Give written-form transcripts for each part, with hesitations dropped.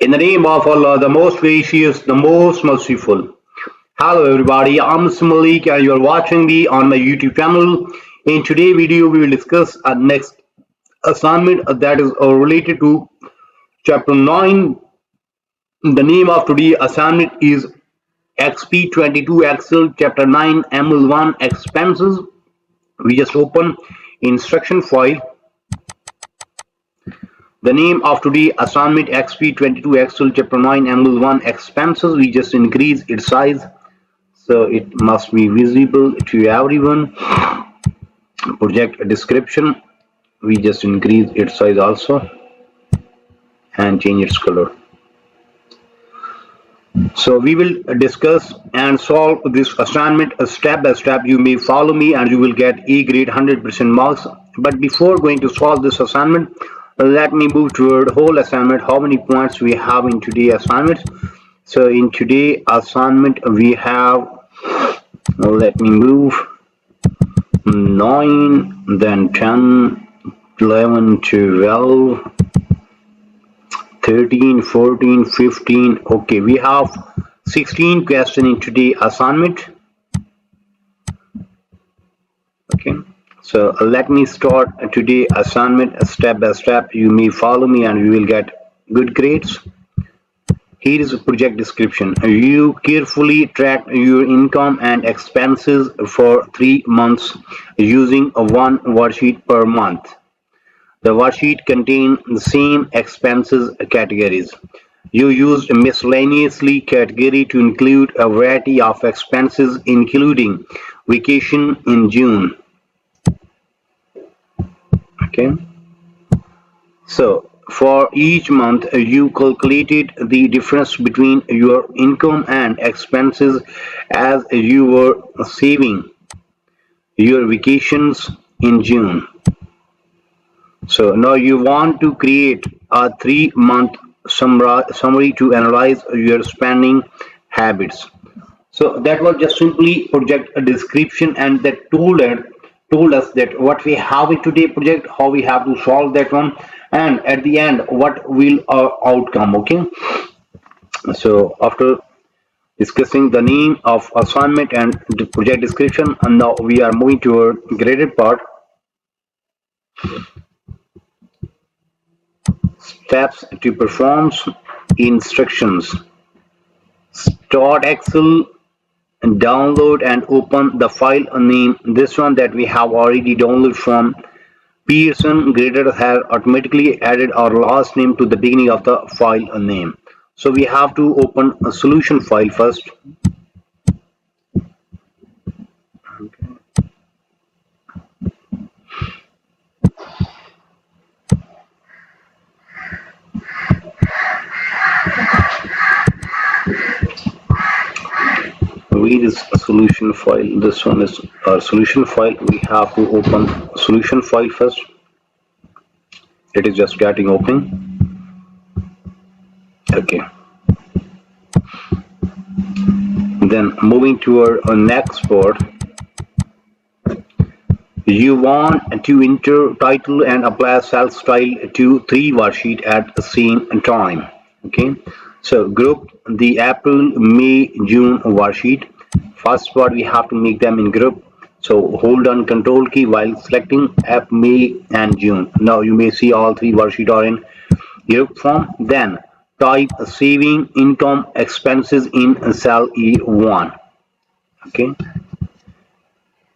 In the name of Allah, the most gracious, the most merciful. Hello everybody, I'm Malik and you're watching me on my YouTube channel. In today's video, we will discuss our next assignment that is related to chapter 9. The name of today's assignment is Exp22 Excel chapter 9 ML1 Expenses. We just open instruction file. The name of today's assignment Exp22 Excel chapter 9 ML1 Expenses. We just increase its size so it must be visible to everyone. Project description, we just increase its size also and change its color. So we will discuss and solve this assignment step by step. You may follow me and you will get A grade 100% marks. But before going to solve this assignment, let me move toward whole assignment, how many points we have in today's assignment. So in today's assignment we have, let me move 9, then 10, 11, 12, 13, 14, 15. Okay, we have 16 questions in today's assignment. Okay, so let me start today's assignment step by step. You may follow me and you will get good grades. Here is a project description. You carefully track your income and expenses for 3 months using one worksheet per month. The worksheet contains the same expenses categories. You used a miscellaneously category to include a variety of expenses including vacation in June. Okay. So for each month you calculated the difference between your income and expenses as you were saving your vacations in June. So now you want to create a 3-month summary to analyze your spending habits. So that was just simply project a description, and that told us that what we have in today project, how we have to solve that one, and at the end what will our outcome. Okay, so after discussing the name of assignment and the project description, and now we are moving to a graded part. Steps to perform instructions. Start Excel and download and open the file name. This one that we have already downloaded from Pearson. Grader has automatically added our last name to the beginning of the file name. So we have to open a solution file first. Okay. Read is a solution file. This one is our solution file. We have to open solution file first. It is just getting open. Okay. Then moving to our next part. You want to enter title and apply cell style to 3 worksheets at the same time. Okay, so group the April, May, June worksheet. First part we have to make them in group. So hold on Control key while selecting April, May, and June. Now you may see all 3 worksheets are in group form. Then type saving income expenses in cell E1. Okay.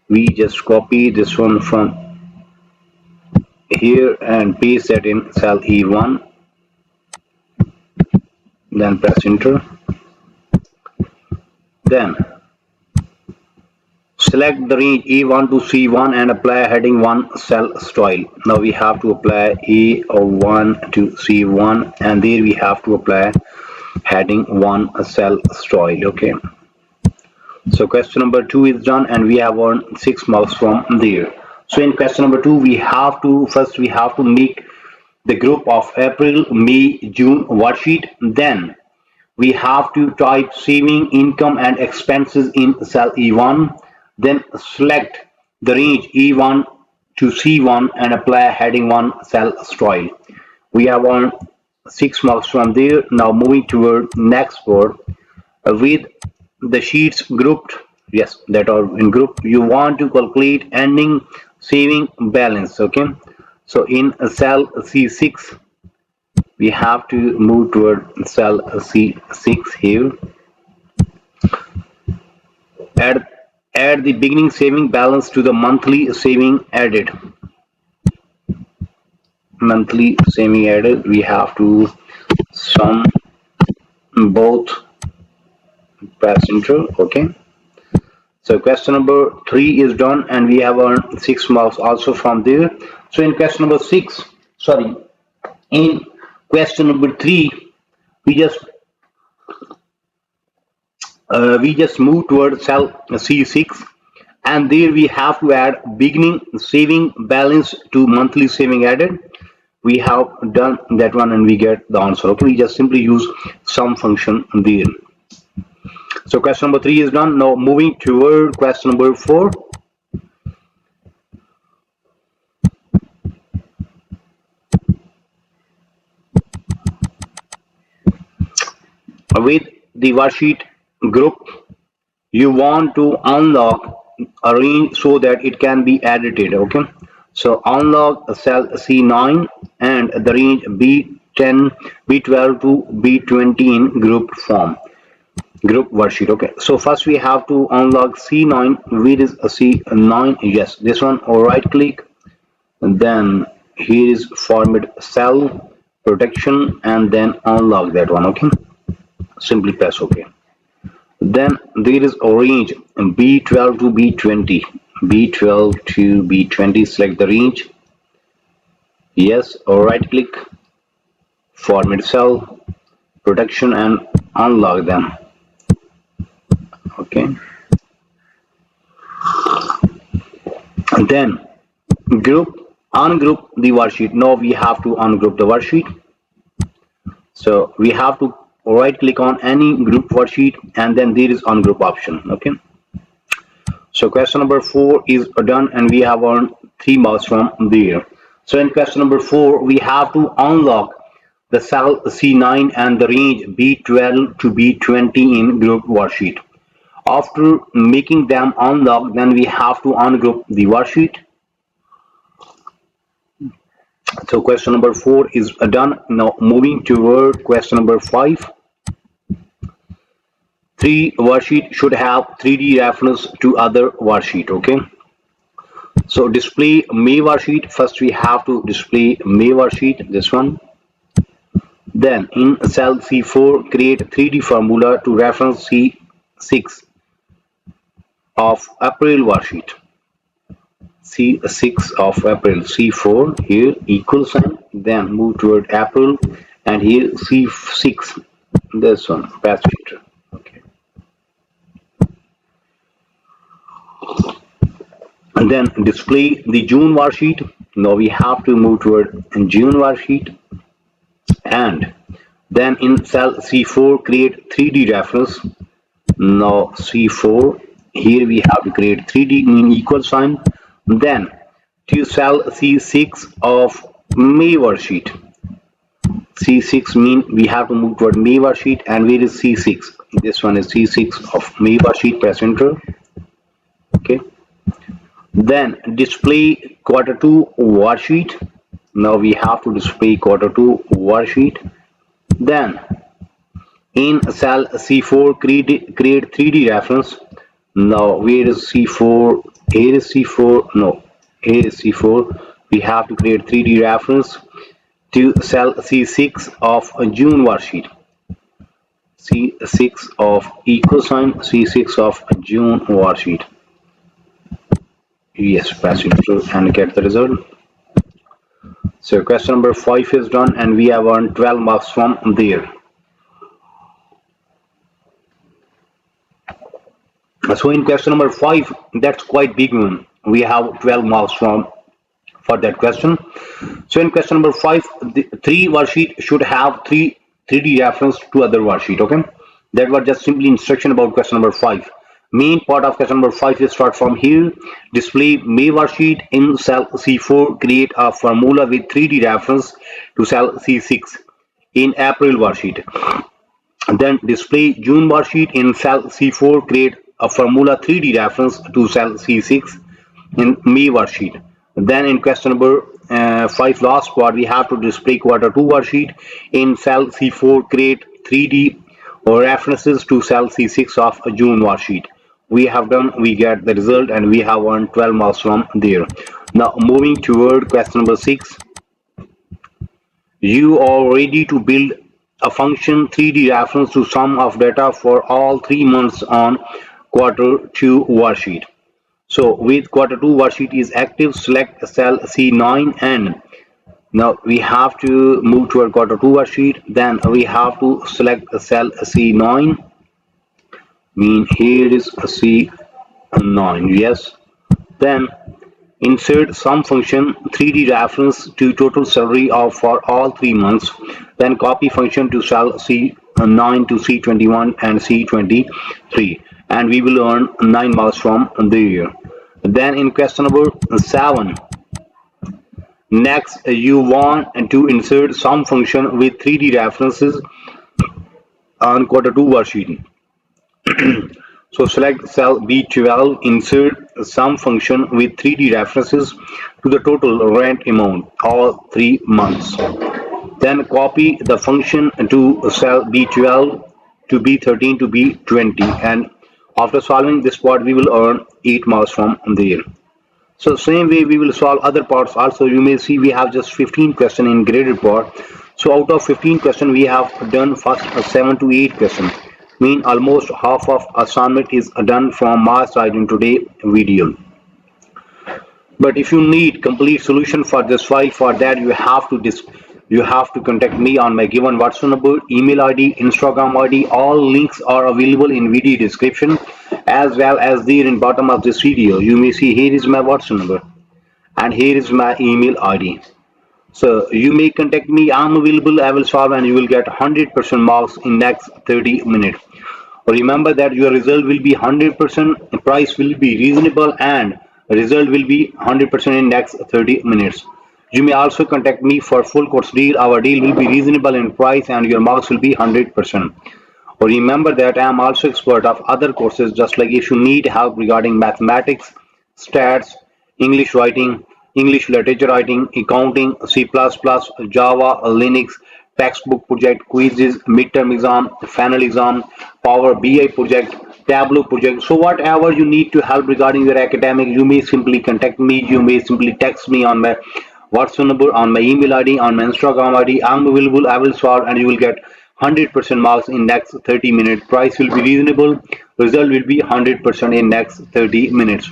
We just copy this one from here and paste that in cell E1, then press enter. Then select the range A1 to C1 and apply heading 1 cell style. Now we have to apply A1 to C1 and there we have to apply heading 1 cell style. Okay, so question number 2 is done and we have earned 6 marks from there. So in question number 2 we have to make the group of April, May, June worksheet. Then we have to type saving income and expenses in cell E1. Then select the range E1 to C1 and apply heading 1 cell style. We have earned 6 marks from there. Now moving toward next board with the sheets grouped, yes, that are in group. You want to calculate ending saving balance. Okay, so in cell C6 we have to move toward cell C6 here. add Add the beginning saving balance to the monthly saving added. Monthly saving added, we have to sum both passenger. Okay, so question number 3 is done and we have earned 6 marks also from there. So in question number 6, sorry, in question number 3, we just move toward cell C6 and there we have to add beginning saving balance to monthly saving added. We have done that one and we get the answer. Okay, we just simply use sum function there. So question number 3 is done. Now moving toward question number 4. With the worksheet group, you want to unlock a range so that it can be edited. Okay, so unlock cell C9 and the range B10, B12 to B20 in group form, group worksheet. Okay, so first we have to unlock C9. Where is C9? Yes, this one. Or right click, and then here is format cell protection and then unlock that one. Okay, simply press OK. Then there is range B12 to B20. B12 to B20, select the range. Yes, or right click, format cell, protection and unlock them. Okay. And then ungroup the worksheet. Now we have to ungroup the worksheet. So we have to right click on any group worksheet and then there is ungroup option. Okay. So question number 4 is done and we have earned 3 marks from there. So in question number 4, we have to unlock the cell C9 and the range B12 to B20 in group worksheet. After making them unlock, then we have to ungroup the worksheet. So question number 4 is done. Now moving toward question number 5. 3 worksheet should have 3D reference to other worksheet. Okay. So display May worksheet. First we have to display May worksheet, this one. Then in cell C4, create 3D formula to reference C6 of April worksheet. C6 of April, C4 here equal sign, then move toward April and here C6, this one, passenger. Okay. And then display the June worksheet. Now we have to move toward June worksheet and then in cell C4 create 3D reference. Now C4, here we have to create 3D in equal sign. Then to cell C6 of May worksheet. C6 mean we have to move toward May worksheet and where is C6? This one is C6 of May worksheet, press enter. Okay. Then display Q2 worksheet. Now we have to display Q2 worksheet. Then in cell C4 create 3D reference. Now where is C4? Here is C4. No, here is C4. We have to create 3D reference to cell C6 of June worksheet. C6 of equal sign, C6 of June worksheet. Yes, pass it through and get the result. So question number 5 is done and we have earned 12 marks from there. So in question number 5, that's quite big one. We have 12 marks for that question. So in question number 5, the 3 worksheet should have 3D reference to other worksheet. Okay, that was just simply instruction about question number 5. Main part of question number 5 is start from here. Display May worksheet in cell C4. Create a formula with 3D reference to cell C6. in April worksheet. Then display June worksheet in cell C4. Create a formula 3D reference to cell C6 in May worksheet. Then in question number 5, last part, we have to display quarter 2 worksheet in cell C4. Create 3D references to cell C6 of June worksheet. We have done, we get the result, and we have earned 12 marks from there. Now moving toward question number 6. You are ready to build a function 3D reference to sum of data for all 3 months on quarter 2 worksheet. So with quarter 2 worksheet is active, select cell C9 and now we have to move to our quarter 2 worksheet. Then we have to select cell C9. Mean here is C9. Yes. Then insert sum function 3D reference to total salary of for all 3 months. Then copy function to cell C9 to C21 and C23, and we will earn 9 marks from there. Then in question number 7, next you want to insert sum function with 3D references on quarter 2 worksheet. So select cell B12, insert sum function with 3D references to the total rent amount, all 3 months. Then copy the function to cell B12 to B13 to B20, and after solving this part we will earn 8 marks from there. So same way we will solve other parts also. You may see we have just 15 questions in graded part. So out of 15 questions we have done first 7 to 8 questions. Mean almost half of assignment is done from my side in today video. But if you need complete solution for this file, for that you have to contact me on my given WhatsApp number, email ID, Instagram ID. All links are available in video description as well as there in bottom of this video. You may see here is my WhatsApp number and here is my email ID. So you may contact me. I'm available. I will solve and you will get 100% marks in next 30 minutes. Remember that your result will be 100%, price will be reasonable, and result will be 100% in next 30 minutes. You may also contact me for full course deal. Our deal will be reasonable in price and your marks will be 100%. Remember that I am also expert of other courses, just like if you need help regarding mathematics, stats, English writing, English literature writing, accounting, C++, Java, Linux, textbook project, quizzes, midterm exam, final exam, Power BI project, Tableau project. So whatever you need to help regarding your academic, you may simply contact me. You may simply text me on my WhatsApp number, on my email ID, on my Instagram ID. I'm available. I will solve and you will get 100% marks in next 30 minutes. Price will be reasonable. Result will be 100% in next 30 minutes.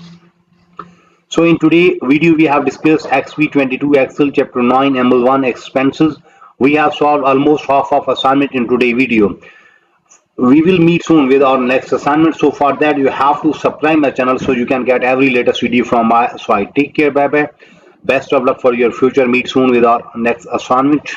So in today's video we have discussed Exp22 Excel chapter 9 ML1 expenses. We have solved almost half of assignment in today's video. We will meet soon with our next assignment. So for that you have to subscribe my channel so you can get every latest video from my side. Take care. Bye bye. Best of luck for your future. Meet soon with our next assignment.